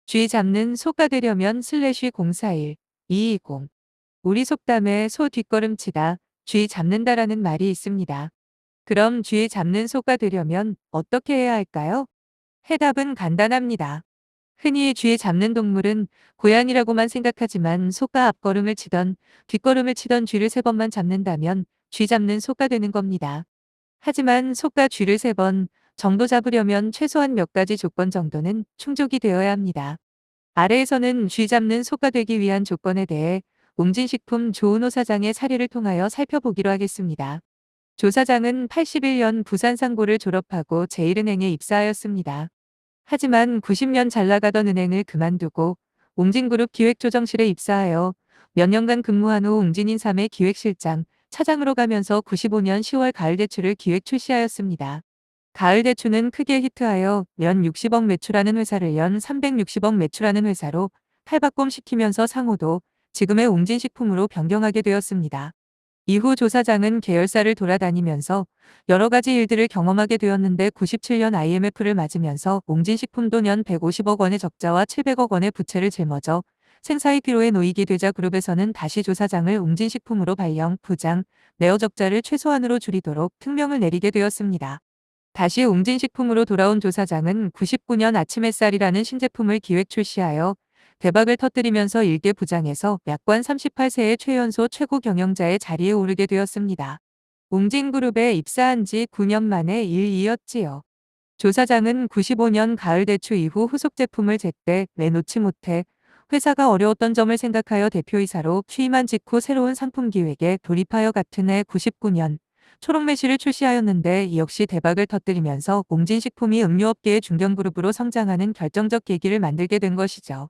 쥐 잡는 소가 되려면 슬래시 041 220. 우리 속담에 소 뒷걸음치다, 쥐 잡는다라는 말이 있습니다. 그럼 쥐 잡는 소가 되려면 어떻게 해야 할까요? 해답은 간단합니다. 흔히 쥐 잡는 동물은 고양이라고만 생각하지만 소가 앞걸음을 치던 뒷걸음을 치던 쥐를 3번만 잡는다면 쥐 잡는 소가 되는 겁니다. 하지만 소가 쥐를 3번 정도 잡으려면 최소한 몇 가지 조건 정도는 충족이 되어야 합니다. 아래에서는 쥐 잡는 소가 되기 위한 조건에 대해 웅진식품 조은호 사장의 사례를 통하여 살펴보기로 하겠습니다. 조 사장은 81년 부산상고를 졸업하고 제1은행에 입사하였습니다. 하지만 90년 잘 나가던 은행을 그만두고 웅진그룹 기획조정실에 입사하여 몇 년간 근무한 후 웅진인삼의 기획실장, 차장으로 가면서 95년 10월 가을대출을 기획 출시하였습니다. 가을대추는 크게 히트하여 연 60억 매출하는 회사를 연 360억 매출하는 회사로 탈바꿈시키면서 상호도 지금의 웅진식품으로 변경하게 되었습니다. 이후 조 사장은 계열사를 돌아다니면서 여러 가지 일들을 경험하게 되었는데 97년 IMF를 맞으면서 웅진식품도 년 150억 원의 적자와 700억 원의 부채를 짊어져 생사의 피로에 놓이게 되자 그룹에서는 다시 조 사장을 웅진식품으로 발령, 부장, 내어 적자를 최소한으로 줄이도록 특명을 내리게 되었습니다. 다시 웅진식품으로 돌아온 조 사장은 99년 아침햇살이라는 신제품을 기획 출시하여 대박을 터뜨리면서 일개 부장에서 약관 38세의 최연소 최고 경영자의 자리에 오르게 되었습니다. 웅진그룹에 입사한 지 9년 만에 일이었지요. 조 사장은 95년 가을 대추 이후 후속 제품을 제때 내놓지 못해 회사가 어려웠던 점을 생각하여 대표이사로 취임한 직후 새로운 상품 기획에 돌입하여 같은 해 99년 초록매실을 출시하였는데 이 역시 대박을 터뜨리면서 웅진식품이 음료업계의 중견그룹으로 성장하는 결정적 계기를 만들게 된 것이죠.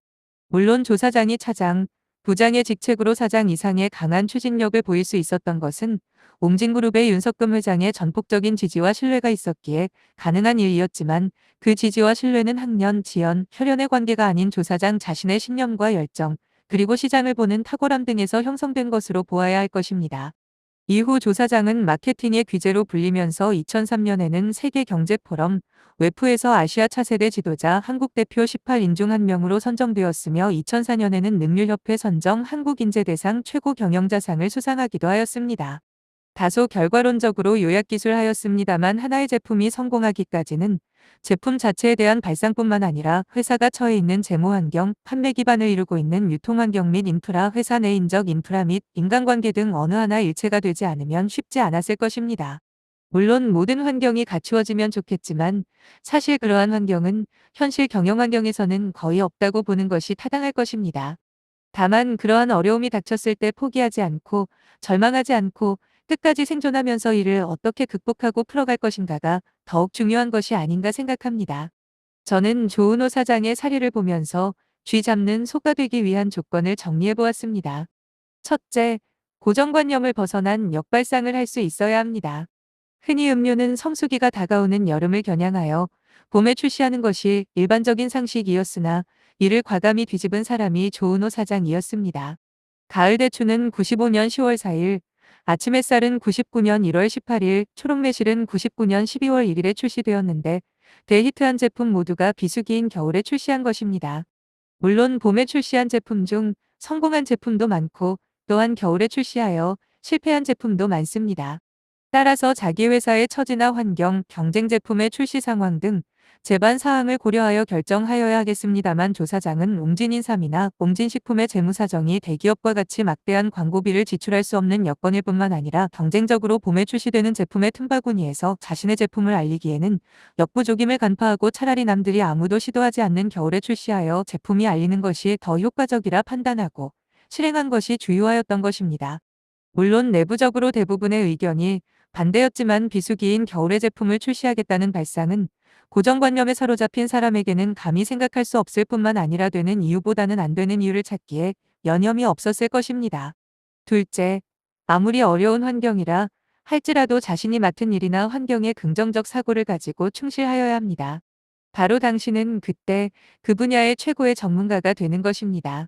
물론 조 사장이 차장, 부장의 직책으로 사장 이상의 강한 추진력을 보일 수 있었던 것은 웅진그룹의 윤석금 회장의 전폭적인 지지와 신뢰가 있었기에 가능한 일이었지만 그 지지와 신뢰는 학년, 지연, 혈연의 관계가 아닌 조 사장 자신의 신념과 열정, 그리고 시장을 보는 탁월함 등에서 형성된 것으로 보아야 할 것입니다. 이후 조 사장은 마케팅의 귀재로 불리면서 2003년에는 세계경제포럼 웨프에서 아시아 차세대 지도자 한국 대표 18인 중 한 명으로 선정되었으며 2004년에는 능률협회 선정 한국인재대상 최고 경영자상을 수상하기도 하였습니다. 다소 결과론적으로 요약기술하였습니다만 하나의 제품이 성공하기까지는 제품 자체에 대한 발상뿐만 아니라 회사가 처해 있는 재무환경, 판매 기반을 이루고 있는 유통환경 및 인프라, 회사 내 인적 인프라 및 인간관계 등 어느 하나 일체가 되지 않으면 쉽지 않았을 것입니다. 물론 모든 환경이 갖추어지면 좋겠지만 사실 그러한 환경은 현실 경영 환경에서는 거의 없다고 보는 것이 타당할 것입니다. 다만 그러한 어려움이 닥쳤을 때 포기하지 않고 절망하지 않고 끝까지 생존하면서 이를 어떻게 극복하고 풀어갈 것인가가 더욱 중요한 것이 아닌가 생각합니다. 저는 조은호 사장의 사례를 보면서 쥐 잡는 소가 되기 위한 조건을 정리해 보았습니다. 첫째, 고정관념을 벗어난 역발상을 할 수 있어야 합니다. 흔히 음료는 성수기가 다가오는 여름을 겨냥하여 봄에 출시하는 것이 일반적인 상식이었으나 이를 과감히 뒤집은 사람이 조은호 사장이었습니다. 가을 대추는 95년 10월 4일, 아침 햇살은 99년 1월 18일, 초록매실은 99년 12월 1일에 출시되었는데 대히트한 제품 모두가 비수기인 겨울에 출시한 것입니다. 물론 봄에 출시한 제품 중 성공한 제품도 많고 또한 겨울에 출시하여 실패한 제품도 많습니다. 따라서 자기 회사의 처지나 환경, 경쟁 제품의 출시 상황 등 제반 사항을 고려하여 결정하여야 하겠습니다만 조 사장은 웅진인삼이나 웅진식품의 재무사정이 대기업과 같이 막대한 광고비를 지출할 수 없는 여건일 뿐만 아니라 경쟁적으로 봄에 출시되는 제품의 틈바구니에서 자신의 제품을 알리기에는 역부족임을 간파하고 차라리 남들이 아무도 시도하지 않는 겨울에 출시하여 제품이 알리는 것이 더 효과적이라 판단하고 실행한 것이 주요하였던 것입니다. 물론 내부적으로 대부분의 의견이 반대였지만 비수기인 겨울에 제품을 출시하겠다는 발상은 고정관념에 사로잡힌 사람에게는 감히 생각할 수 없을 뿐만 아니라 되는 이유보다는 안 되는 이유를 찾기에 여념이 없었을 것입니다. 둘째, 아무리 어려운 환경이라 할지라도 자신이 맡은 일이나 환경에 긍정적 사고를 가지고 충실하여야 합니다. 바로 당신은 그때 그 분야의 최고의 전문가가 되는 것입니다.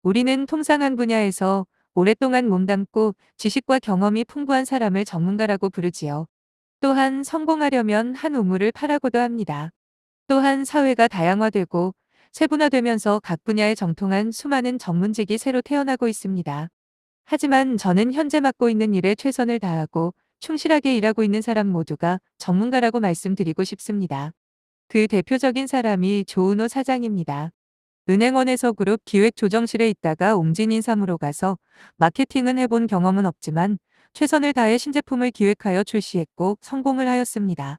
우리는 통상 한 분야에서 오랫동안 몸담고 지식과 경험이 풍부한 사람을 전문가라고 부르지요. 또한 성공하려면 한 우물을 파라고도 합니다. 또한 사회가 다양화되고 세분화되면서 각 분야에 정통한 수많은 전문직이 새로 태어나고 있습니다. 하지만 저는 현재 맡고 있는 일에 최선을 다하고 충실하게 일하고 있는 사람 모두가 전문가라고 말씀드리고 싶습니다. 그 대표적인 사람이 조은호 사장입니다. 은행원에서 그룹 기획조정실에 있다가 옹진인삼으로 가서 마케팅은 해본 경험은 없지만 최선을 다해 신제품을 기획하여 출시했고 성공을 하였습니다.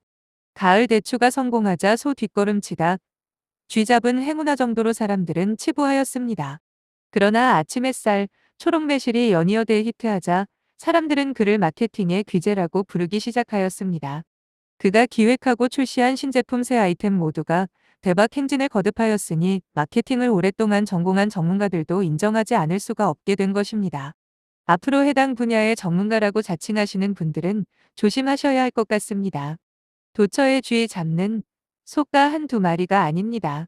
가을 대추가 성공하자 소 뒷걸음치다 쥐잡은 행운아 정도로 사람들은 치부하였습니다. 그러나 아침 햇살, 초록 매실이 연이어 대히트하자 사람들은 그를 마케팅의 귀재라고 부르기 시작하였습니다. 그가 기획하고 출시한 신제품 새 아이템 모두가 대박 행진을 거듭하였으니 마케팅을 오랫동안 전공한 전문가들도 인정하지 않을 수가 없게 된 것입니다. 앞으로 해당 분야의 전문가라고 자칭하시는 분들은 조심하셔야 할 것 같습니다. 도처에 쥐 잡는 소가 한두 마리가 아닙니다.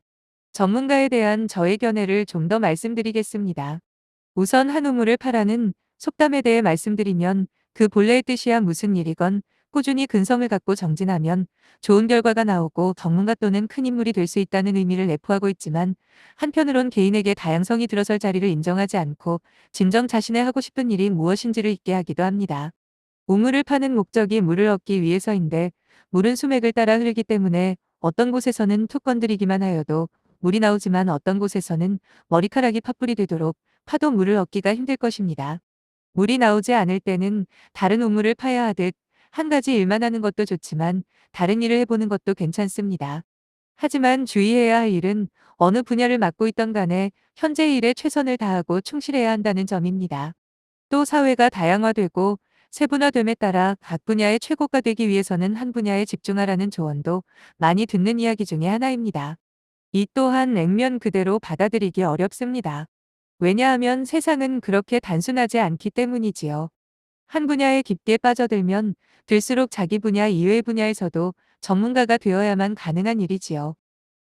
전문가에 대한 저의 견해를 좀 더 말씀드리겠습니다. 우선 한 우물을 파라는 속담에 대해 말씀드리면 그 본래의 뜻이야 무슨 일이건 꾸준히 근성을 갖고 정진하면 좋은 결과가 나오고 전문가 또는 큰 인물이 될 수 있다는 의미를 내포하고 있지만 한편으론 개인에게 다양성이 들어설 자리를 인정하지 않고 진정 자신의 하고 싶은 일이 무엇인지를 잊게 하기도 합니다. 우물을 파는 목적이 물을 얻기 위해서인데 물은 수맥을 따라 흐르기 때문에 어떤 곳에서는 툭 건드리기만 하여도 물이 나오지만 어떤 곳에서는 머리카락이 팥불이 되도록 파도 물을 얻기가 힘들 것입니다. 물이 나오지 않을 때는 다른 우물을 파야 하듯 한 가지 일만 하는 것도 좋지만 다른 일을 해보는 것도 괜찮습니다. 하지만 주의해야 할 일은 어느 분야를 맡고 있던 간에 현재 일에 최선을 다하고 충실해야 한다는 점입니다. 또 사회가 다양화되고 세분화됨에 따라 각 분야의 최고가 되기 위해서는 한 분야에 집중하라는 조언도 많이 듣는 이야기 중에 하나입니다. 이 또한 액면 그대로 받아들이기 어렵습니다. 왜냐하면 세상은 그렇게 단순하지 않기 때문이지요. 한 분야에 깊게 빠져들면 들수록 자기 분야 이외의 분야에서도 전문가가 되어야만 가능한 일이지요.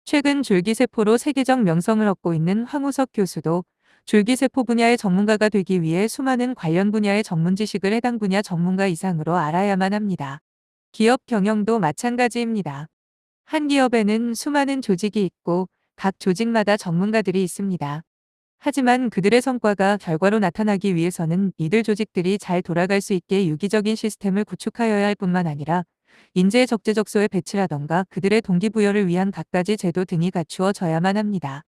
최근 줄기세포로 세계적 명성을 얻고 있는 황우석 교수도 줄기세포 분야의 전문가가 되기 위해 수많은 관련 분야의 전문 지식을 해당 분야 전문가 이상으로 알아야만 합니다. 기업 경영도 마찬가지입니다. 한 기업에는 수많은 조직이 있고 각 조직마다 전문가들이 있습니다. 하지만 그들의 성과가 결과로 나타나기 위해서는 이들 조직들이 잘 돌아갈 수 있게 유기적인 시스템을 구축하여야 할 뿐만 아니라 인재 적재적소의 배치라던가 그들의 동기부여를 위한 갖가지 제도 등이 갖추어져야만 합니다.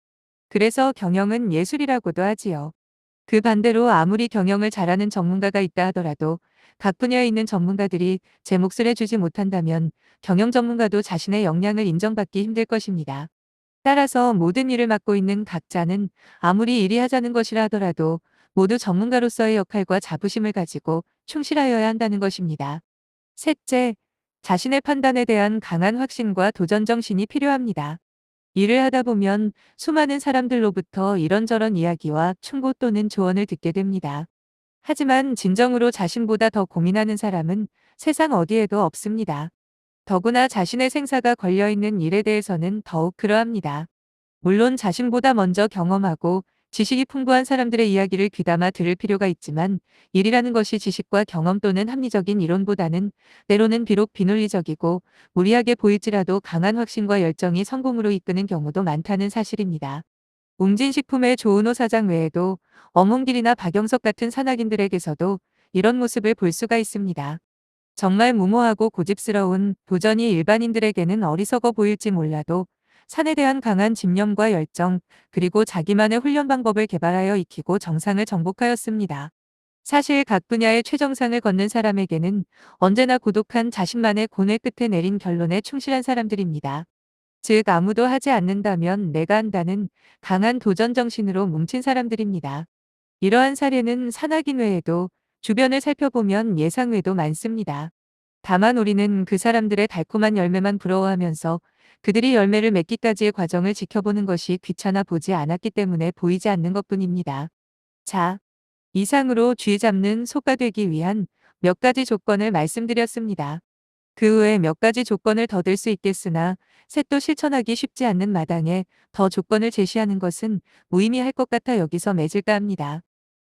그래서 경영은 예술이라고도 하지요. 그 반대로 아무리 경영을 잘하는 전문가가 있다 하더라도 각 분야에 있는 전문가들이 제 몫을 해주지 못한다면 경영 전문가도 자신의 역량을 인정받기 힘들 것입니다. 따라서 모든 일을 맡고 있는 각자는 아무리 일이 하자는 것이라 하더라도 모두 전문가로서의 역할과 자부심을 가지고 충실하여야 한다는 것입니다. 셋째, 자신의 판단에 대한 강한 확신과 도전 정신이 필요합니다. 일을 하다 보면 수많은 사람들로부터 이런저런 이야기와 충고 또는 조언을 듣게 됩니다. 하지만 진정으로 자신보다 더 고민하는 사람은 세상 어디에도 없습니다. 더구나 자신의 생사가 걸려있는 일에 대해서는 더욱 그러합니다. 물론 자신보다 먼저 경험하고 지식이 풍부한 사람들의 이야기를 귀담아 들을 필요가 있지만 일이라는 것이 지식과 경험 또는 합리적인 이론보다는 때로는 비록 비논리적이고 무리하게 보일지라도 강한 확신과 열정이 성공으로 이끄는 경우도 많다는 사실입니다. 웅진식품의 조은호 사장 외에도 엄홍길이나 박영석 같은 산악인들에게서도 이런 모습을 볼 수가 있습니다. 정말 무모하고 고집스러운 도전이 일반인들에게는 어리석어 보일지 몰라도 산에 대한 강한 집념과 열정, 그리고 자기만의 훈련 방법을 개발하여 익히고 정상을 정복하였습니다. 사실 각 분야의 최정상을 걷는 사람에게는 언제나 고독한 자신만의 고뇌 끝에 내린 결론에 충실한 사람들입니다. 즉 아무도 하지 않는다면 내가 한다는 강한 도전 정신으로 뭉친 사람들입니다. 이러한 사례는 산악인 외에도 주변을 살펴보면 예상 외도 많습니다. 다만 우리는 그 사람들의 달콤한 열매만 부러워하면서 그들이 열매를 맺기까지의 과정을 지켜보는 것이 귀찮아 보지 않았기 때문에 보이지 않는 것뿐입니다. 자, 이상으로 쥐 잡는 소가 되기 위한 몇 가지 조건을 말씀드렸습니다. 그 외에 몇 가지 조건을 더 들 수 있겠으나 셋도 실천하기 쉽지 않는 마당에 더 조건을 제시하는 것은 무의미할 것 같아 여기서 맺을까 합니다.